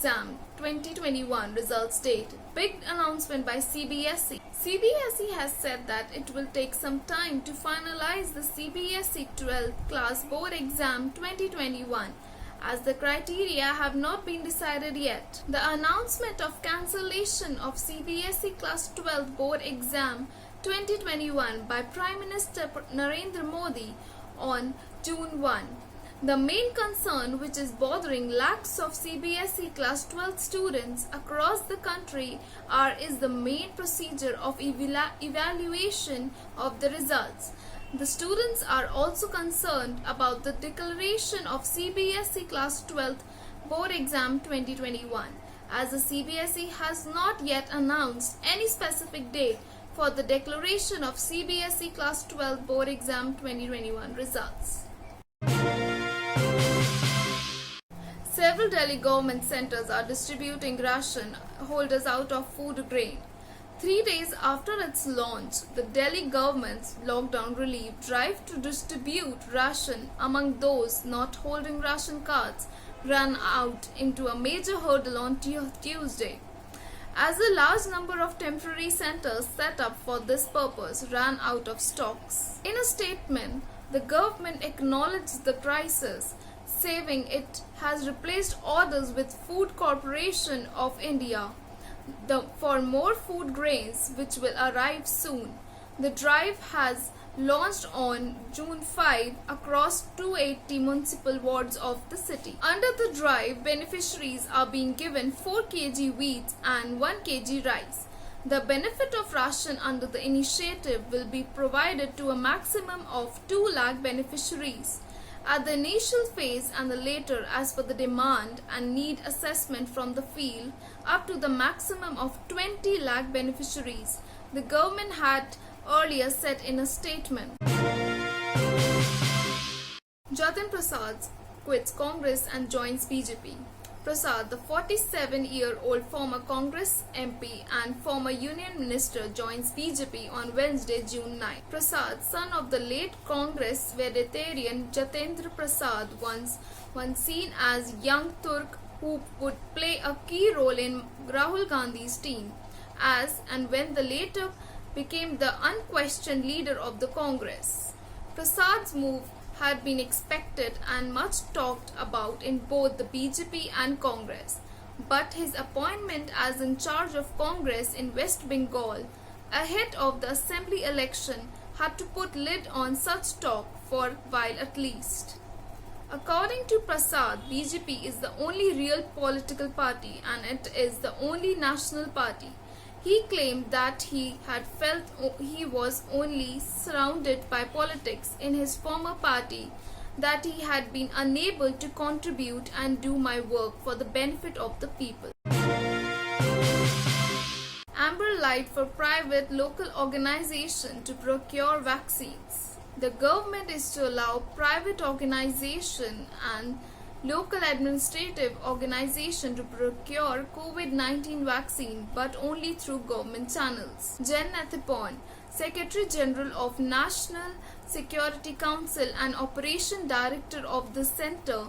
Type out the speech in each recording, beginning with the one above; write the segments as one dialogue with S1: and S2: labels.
S1: Exam 2021 results date. Big announcement by CBSE. CBSE has said that it will take some time to finalize the CBSE 12th class board exam 2021 as the criteria have not been decided yet. The announcement of cancellation of CBSE class 12th board exam 2021 by Prime Minister Narendra Modi on June 1. The main concern which is bothering lakhs of CBSE class 12 students across the country is the main procedure of evaluation of the results. The students are also concerned about the declaration of CBSE class 12 board exam 2021 as the CBSE has not yet announced any specific date for the declaration of CBSE class 12 board exam 2021 results. Several Delhi government centers are distributing ration holders out of food grain. 3 days after its launch, the Delhi government's lockdown relief drive to distribute ration among those not holding ration cards ran out into a major hurdle on Tuesday, as a large number of temporary centers set up for this purpose ran out of stocks. In a statement, the government acknowledged the crisis, saying it has replaced orders with Food Corporation of India for more food grains which will arrive soon. The drive has launched on June 5 across 280 municipal wards of the city. Under the drive, beneficiaries are being given 4 kg wheat and 1 kg rice. The benefit of ration under the initiative will be provided to a maximum of 2 lakh beneficiaries at the initial phase and the later as per the demand and need assessment from the field up to the maximum of 20 lakh beneficiaries, the government had earlier said in a statement. Jatin Prasad quits Congress and joins BJP. Prasad, the 47-year-old former Congress MP and former Union Minister, joins BJP on Wednesday, June 9. Prasad, son of the late Congress vegetarian Jatendra Prasad, once seen as young Turk who would play a key role in Rahul Gandhi's team, as and when the later became the unquestioned leader of the Congress. Prasad's move had been expected and much talked about in both the BJP and Congress, but his appointment as in charge of Congress in West Bengal ahead of the assembly election had to put lid on such talk for a while at least. According to Prasad, BJP is the only real political party and it is the only national party. He claimed that he had felt he was only surrounded by politics in his former party, that he had been unable to contribute and do my work for the benefit of the people. Amber Light for private local organization to procure vaccines. The government is to allow private organization and local administrative organization to procure COVID-19 vaccine but only through government channels. Jen Nathapon, Secretary General of National Security Council and Operation Director of the Center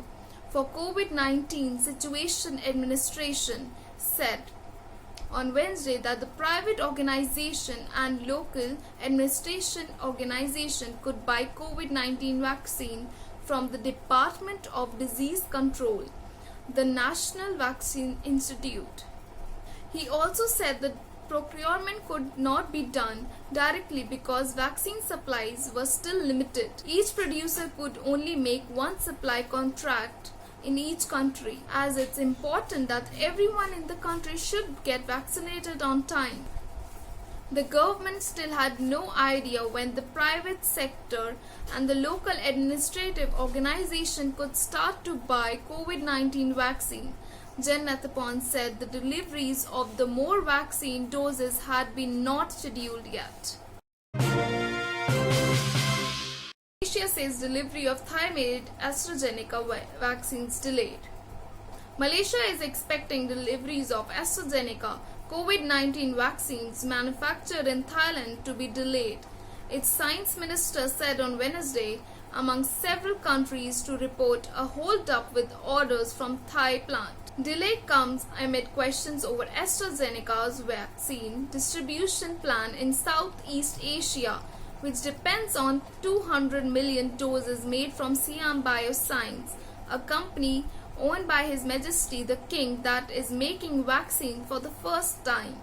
S1: for COVID-19 Situation Administration, said on Wednesday that the private organization and local administration organization could buy COVID-19 vaccine from the Department of Disease Control, the National Vaccine Institute. He also said that procurement could not be done directly because vaccine supplies were still limited. Each producer could only make one supply contract in each country, as it's important that everyone in the country should get vaccinated on time. The government still had no idea when the private sector and the local administrative organization could start to buy COVID-19 vaccine. Jen Nathapon said the deliveries of the more vaccine doses had been not scheduled yet. Malaysia says delivery of Thai-made AstraZeneca vaccines delayed. Malaysia is expecting deliveries of AstraZeneca COVID-19 vaccines manufactured in Thailand to be delayed, its science minister said on Wednesday, among several countries to report a hold-up with orders from Thai plant. Delay comes amid questions over AstraZeneca's vaccine distribution plan in Southeast Asia, which depends on 200 million doses made from Siam Bioscience, a company owned by His Majesty the King that is making vaccine for the first time.